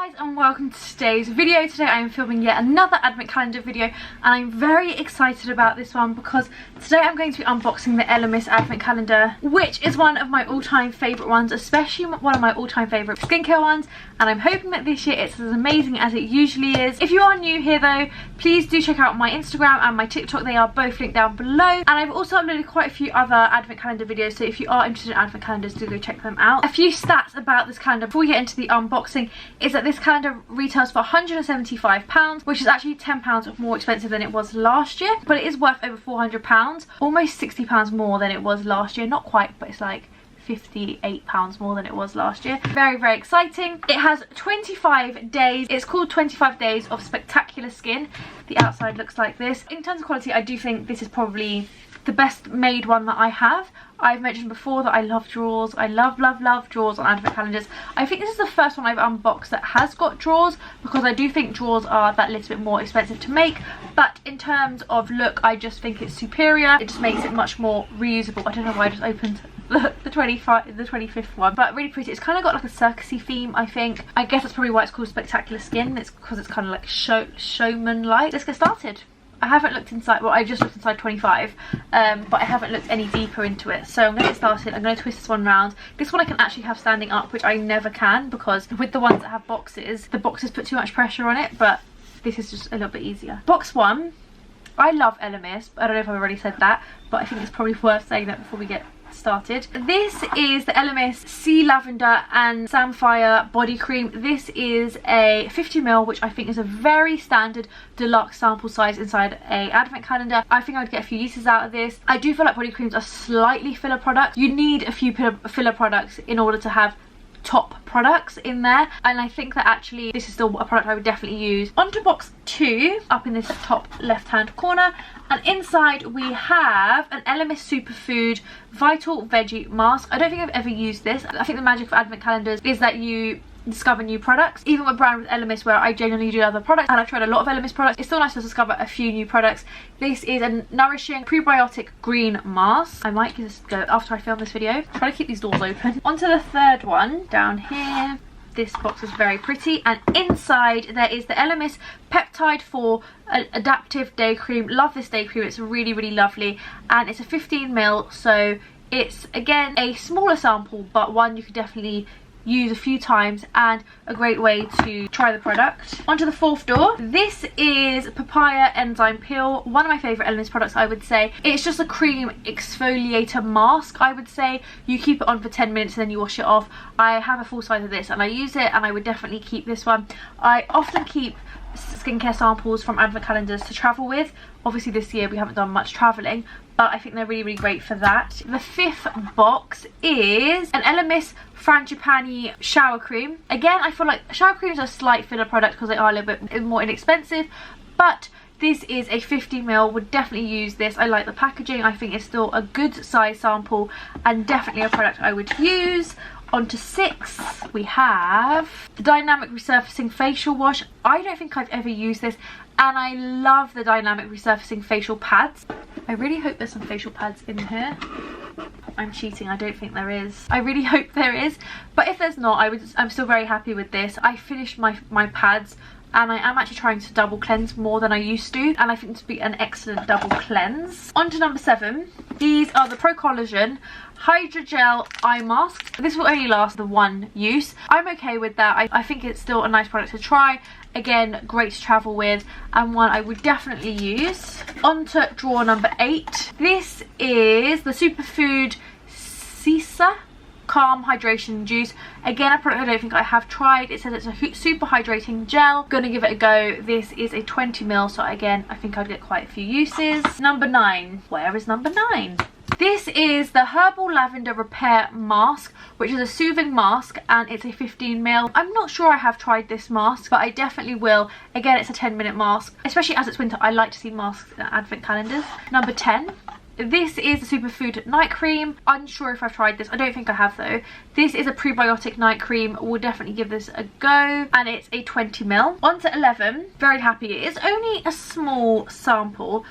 Hi guys and welcome to today's video. Today I am filming yet another advent calendar video and I'm very excited about this one because today I'm going to be unboxing the Elemis advent calendar, which is one of my all-time favourite ones, especially one of my all-time favourite skincare ones, and I'm hoping that this year it's as amazing as it usually is. If you are new here though, please do check out my Instagram and my TikTok. They are both linked down below, and I've also uploaded quite a few other advent calendar videos, so if you are interested in advent calendars, do go check them out. A few stats about this calendar before we get into the unboxing is that this calendar retails for £175, which is actually £10 more expensive than it was last year, but it is worth over £400, almost £60 more than it was last year. Not quite, but it's like £58 more than it was last year. Very, very exciting. It has 25 days. It's called 25 Days of Spectacular Skin. The outside looks like this. In terms of quality, I do think this is probably the best made one that I have. I've mentioned before that I love drawers. I love drawers on advent calendars. I think this is the first one I've unboxed that has got drawers, because I do think drawers are that little bit more expensive to make, but in terms of look, I just think it's superior. It just makes it much more reusable. I don't know why I just opened the 25th one, but really pretty. It's kind of got like a circusy theme, I think. I guess that's probably why it's called Spectacular Skin. It's because it's kind of like showman-like. Let's get started. I haven't looked inside, well, I just looked inside 25, but I haven't looked any deeper into it. So I'm going to get started. I'm going to twist this one round. This one I can actually have standing up, which I never can, because with the ones that have boxes, the boxes put too much pressure on it, but this is just a little bit easier. Box one. I love Elemis. I don't know if I've already said that, but I think it's probably worth saying that before we get started. This is the Elemis Sea Lavender and Samphire Body Cream. This is a 50ml, which I think is a very standard deluxe sample size inside a advent calendar. I think I would get a few uses out of this. I do feel like body creams are slightly filler products. You need a few filler products in order to have top products in there, and I think that actually this is still a product I would definitely use. On to box two, up in this top left hand corner, and inside we have an Elemis Superfood Vital Veggie Mask. I don't think I've ever used this. I think the magic of advent calendars is that you discover new products. Even with brand with Elemis, where I genuinely do other products and I've tried a lot of Elemis products, it's still nice to discover a few new products. This is a nourishing prebiotic green mask. I might just go after I film this video. Try to keep these doors open. On to the third one down here. This box is very pretty, and inside there is the Elemis Peptide for Adaptive Day Cream. Love this day cream. It's really, really lovely, and it's a 15ml, so it's again a smaller sample, but one you could definitely use a few times and a great way to try the product. Onto the fourth door. This is Papaya Enzyme Peel, one of my favourite Elemis products, I would say. It's just a cream exfoliator mask, I would say. You keep it on for 10 minutes and then you wash it off. I have a full size of this and I use it, and I would definitely keep this one. I often keep skincare samples from advent calendars to travel with. Obviously this year we haven't done much travelling, but I think they're really, really great for that. The fifth box is an Elemis Fragipanny shower cream. Again, I feel like shower creams are a slight filler product because they are a little bit more inexpensive, but this is a 50ml. Would definitely use this. I like the packaging. I think it's still a good size sample and definitely a product I would use. On to six, we have the Dynamic Resurfacing Facial Wash. I don't think I've ever used this, and I love the Dynamic Resurfacing Facial Pads. I really hope there's some facial pads in here. I'm cheating, I don't think there is. I really hope there is, but if there's not, I'm still very happy with this. I finished my pads, and I am actually trying to double cleanse more than I used to, and I think this would be an excellent double cleanse. On to number 7. These are the Pro-Collagen Hydrogel Eye Mask. This will only last the one use. I'm okay with that. I think it's still a nice product to try. Again, great to travel with, and one I would definitely use. On to drawer number 8. This is the Superfood Sisa Calm Hydration Juice. Again, a product I don't think I have tried. It says it's a super hydrating gel. Gonna give it a go. This is a 20ml, so again, I think I'd get quite a few uses. Number 9. Where is number 9? This is the Herbal Lavender Repair Mask, which is a soothing mask, and it's a 15ml. I'm not sure I have tried this mask, but I definitely will. Again, it's a 10-minute mask. Especially as it's winter, I like to see masks in advent calendars. Number 10. This is the Superfood Night Cream. Unsure if I've tried this. I don't think I have though. This is a prebiotic night cream. We'll definitely give this a go. And it's a 20ml. On to 11. Very happy. It is only a small sample,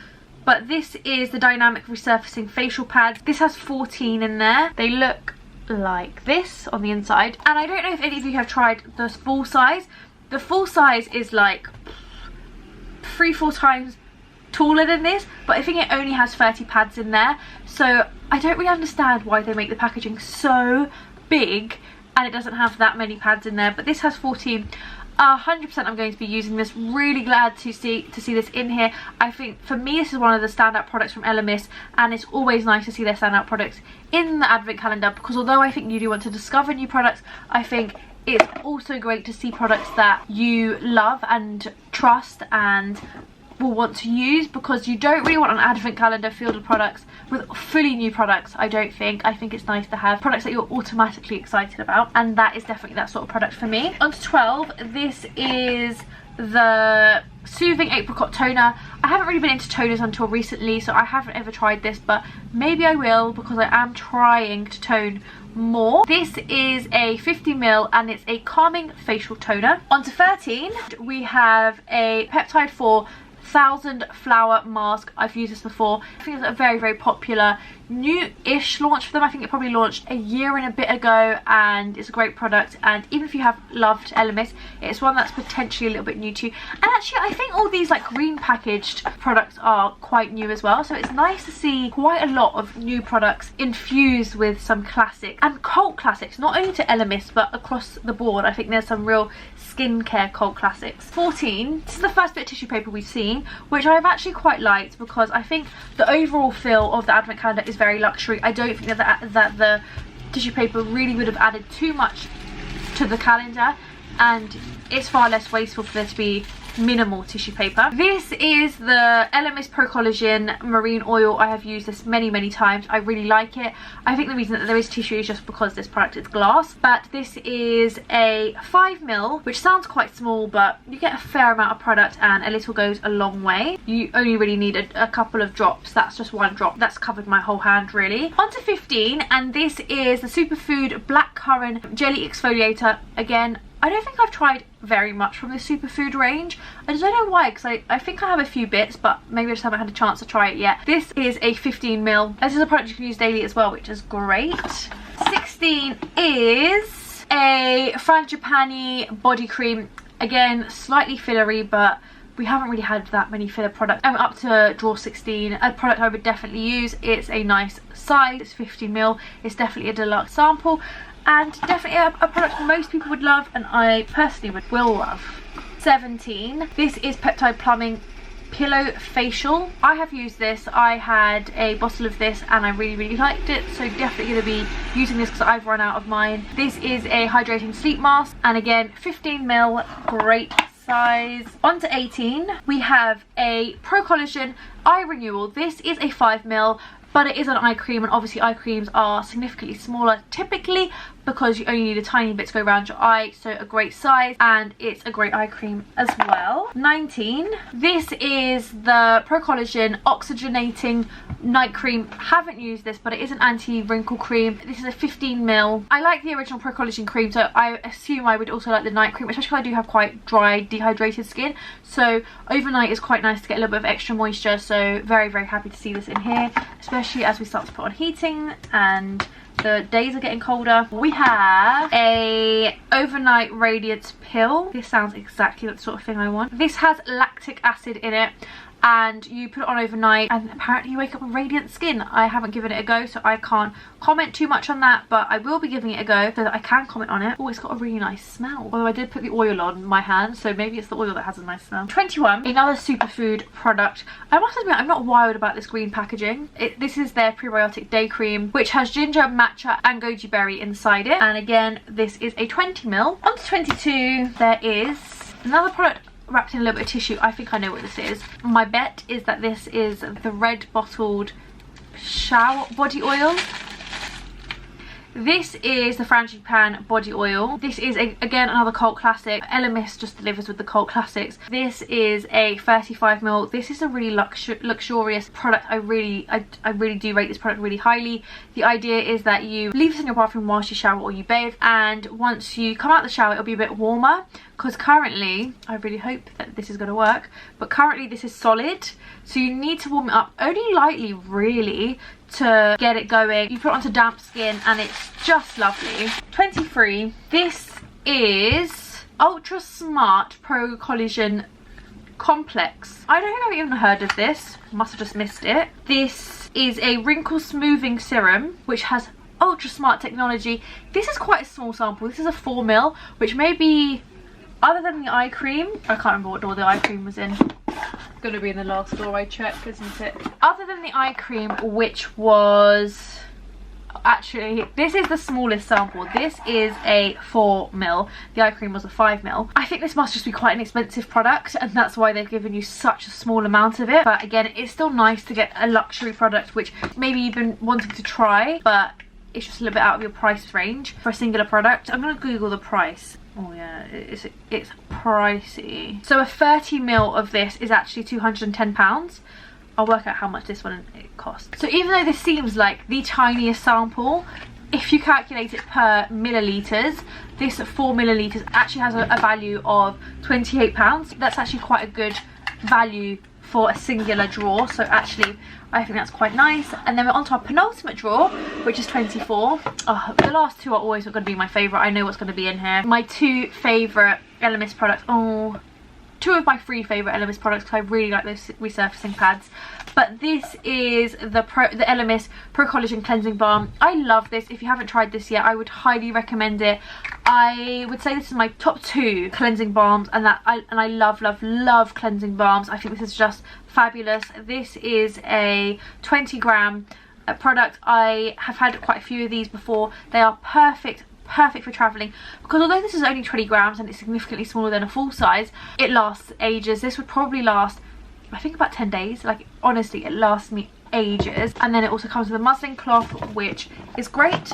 but this is the Dynamic Resurfacing Facial Pads. This has 14 in there. They look like this on the inside. And I don't know if any of you have tried the full size. The full size is like 3-4 times taller than this, but I think it only has 30 pads in there, so I don't really understand why they make the packaging so big and it doesn't have that many pads in there. But this has 14. 100% I'm going to be using this. Really glad to see this in here. I think for me this is one of the standout products from Elemis, and it's always nice to see their standout products in the advent calendar, because although I think you do want to discover new products, I think it's also great to see products that you love and trust and will want to use, because you don't really want an advent calendar filled with products with fully new products. I think it's nice to have products that you're automatically excited about, and that is definitely that sort of product for me. On to 12. This is the Soothing Apricot Toner. I haven't really been into toners until recently, so I haven't ever tried this, but maybe I will, because I am trying to tone more. This is a 50ml and it's a calming facial toner. On to 13. We have a Peptide 4000 flower mask. I've used this before. I think it's a very, very popular new-ish launch for them. I think it probably launched a year and a bit ago, and it's a great product. And even if you have loved Elemis, it's one that's potentially a little bit new to you. And actually I think all these like green packaged products are quite new as well, so it's nice to see quite a lot of new products infused with some classic and cult classics, not only to Elemis but across the board. I think there's some real skincare cult classics. 14. This is the first bit of tissue paper we've seen, which I've actually quite liked, because I think the overall feel of the advent calendar is very luxury. I don't think that the tissue paper really would have added too much to the calendar, and it's far less wasteful for there to be minimal tissue paper. This is the Elemis Pro-Collagen Marine Oil. I have used this many times. I really like it. I think the reason that there is tissue is just because this product is glass, but this is a 5ml, which sounds quite small, but you get a fair amount of product and a little goes a long way. You only really need a couple of drops. That's just one drop. That's covered my whole hand really. On to 15, and this is the Superfood Blackcurrant Jelly Exfoliator. Again, I don't think I've tried very much from the Superfood range. I just don't know why, because I think I have a few bits, but maybe I just haven't had a chance to try it yet. This is a 15ml. This is a product you can use daily as well, which is great. 16 is a Fragipanny Body Cream. Again, slightly fillery, but we haven't really had that many filler products. I'm up to drawer 16. A product I would definitely use. It's a nice size. It's 15ml. It's definitely a deluxe sample, and definitely a product most people would love, and I personally will love. 17. This is Peptide Plumbing Pillow Facial. I have used this. I had a bottle of this and I really liked it, so definitely going to be using this because I've run out of mine. This is a hydrating sleep mask, and again 15ml, great size. On to 18. We have a Pro-Collagen Eye Renewal. This is a 5ml, but it is an eye cream, and obviously eye creams are significantly smaller typically because you only need a tiny bit to go around your eye, so a great size, and it's a great eye cream as well. 19. This is the Pro-Collagen Oxygenating Night Cream. Haven't used this, but it is an anti-wrinkle cream. This is a 15ml. I like the original Pro-Collagen cream, so I assume I would also like the night cream, especially because I do have quite dry, dehydrated skin, so overnight is quite nice to get a little bit of extra moisture, so very happy to see this in here, especially as we start to put on heating and the days are getting colder. We have a overnight radiance pill. This sounds exactly like the sort of thing I want. This has lactic acid in it, and you put it on overnight and apparently you wake up with radiant skin. I haven't given it a go, so I can't comment too much on that, but I will be giving it a go so that I can comment on it. Oh, it's got a really nice smell. Although I did put the oil on my hand, so maybe it's the oil that has a nice smell. 21, another Superfood product. I must admit, I'm not wild about this green packaging. This is their Prebiotic Day Cream, which has ginger, matcha and goji berry inside it. And again, this is a 20ml. On to 22, there is another product wrapped in a little bit of tissue. I think I know what this is. My bet is that this is the red bottled shower body oil. This is the Frangipane Body Oil. This is again another cult classic. Elemis just delivers with the cult classics. This is a 35ml. This is a really luxurious product. I really do rate this product really highly. The idea is that you leave this in your bathroom whilst you shower or you bathe, and once you come out of the shower it'll be a bit warmer, because currently, I really hope that this is going to work, but currently this is solid, so you need to warm it up only lightly really to get it going. You put it onto damp skin and it's just lovely. 23. This is Ultra Smart Pro-Collagen Complex. I don't think I've even heard of this. Must have just missed it. This is a wrinkle smoothing serum which has ultra smart technology. This is quite a small sample. This is a 4 ml, which may be, other than the eye cream, I can't remember what door the eye cream was in. It's gonna be in the last door I checked, isn't it? Other than the eye cream, which was, actually, this is the smallest sample. This is a 4 ml. The eye cream was a 5 ml. I think this must just be quite an expensive product, and that's why they've given you such a small amount of it. But again, it's still nice to get a luxury product, which maybe you've been wanting to try, but it's just a little bit out of your price range for a singular product. I'm gonna Google the price. Oh yeah, it's pricey. So a 30 ml of this is actually £210. I'll work out how much this one it costs. So even though this seems like the tiniest sample, if you calculate it per millilitres, this 4 millilitres actually has a value of £28. That's actually quite a good value for a singular drawer, so actually I think that's quite nice. And then we're on to our penultimate drawer, which is 24. Oh, the last two are always going to be my favourite. I know what's going to be in here. My two favourite Elemis products. Oh, two of my three favourite Elemis products, because I really like those resurfacing pads. But this is the Elemis Pro-Collagen Cleansing Balm. I love this. If you haven't tried this yet, I would highly recommend it. I would say this is my top 2 cleansing balms, and I love cleansing balms. I think this is just fabulous. This is a 20 gram product. I have had quite a few of these before. They are perfect for traveling, because although this is only 20 grams and it's significantly smaller than a full size, it lasts ages. This would probably last, I think, about 10 days. Like, honestly, it lasts me ages. And then it also comes with a muslin cloth, which is great.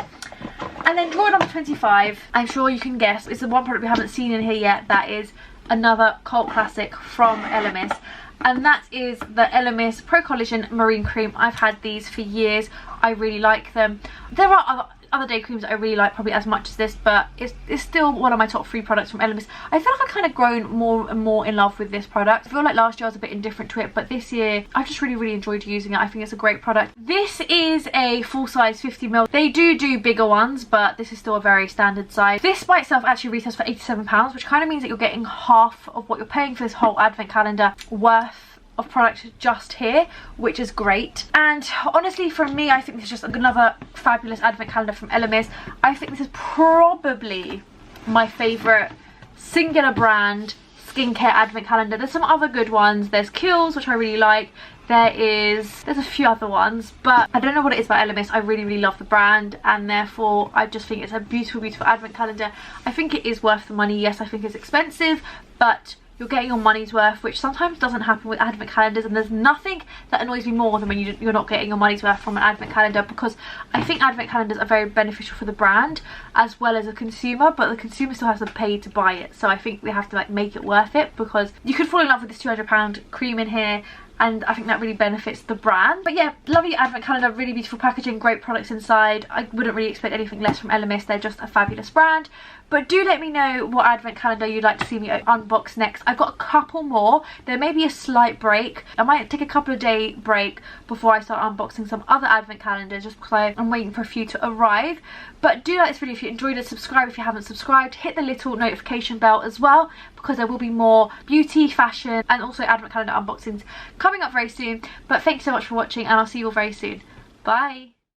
And then drawer number 25, I'm sure you can guess, it's the one product we haven't seen in here yet. That is another cult classic from Elemis, and that is the Elemis Pro-Collagen Marine Cream. I've had these for years. I really like them. There are other day creams that I really like, probably as much as this, but it's still one of my top 3 products from Elemis. I feel like I've kind of grown more and more in love with this product. I feel like last year I was a bit indifferent to it, but this year I've just really enjoyed using it. I think it's a great product. This is a full size 50 ml. They do bigger ones, but this is still a very standard size. This by itself actually retails for £87, which kind of means that you're getting half of what you're paying for this whole advent calendar worth of product just here, which is great. And honestly, for me, I think this is just another fabulous advent calendar from Elemis. I think this is probably my favourite singular brand skincare advent calendar. There's some other good ones. There's Kiehl's, which I really like. There's a few other ones, but I don't know what it is about Elemis. I really love the brand, and therefore I just think it's a beautiful advent calendar. I think it is worth the money. Yes, I think it's expensive, but you're getting your money's worth, which sometimes doesn't happen with advent calendars. And there's nothing that annoys me more than when you're not getting your money's worth from an advent calendar, because I think advent calendars are very beneficial for the brand as well as a consumer, but the consumer still has to pay to buy it. So I think they have to like make it worth it, because you could fall in love with this £200 cream in here, and I think that really benefits the brand. But yeah, lovely advent calendar, really beautiful packaging, great products inside. I wouldn't really expect anything less from Elemis. They're just a fabulous brand. But do let me know what advent calendar you'd like to see me unbox next. I've got a couple more. There may be a slight break. I might take a couple of day break before I start unboxing some other advent calendars, just because I'm waiting for a few to arrive. But do like this video if you enjoyed it. Subscribe if you haven't subscribed. Hit the little notification bell as well, because there will be more beauty, fashion, and also advent calendar unboxings coming up very soon. But thanks so much for watching, and I'll see you all very soon. Bye.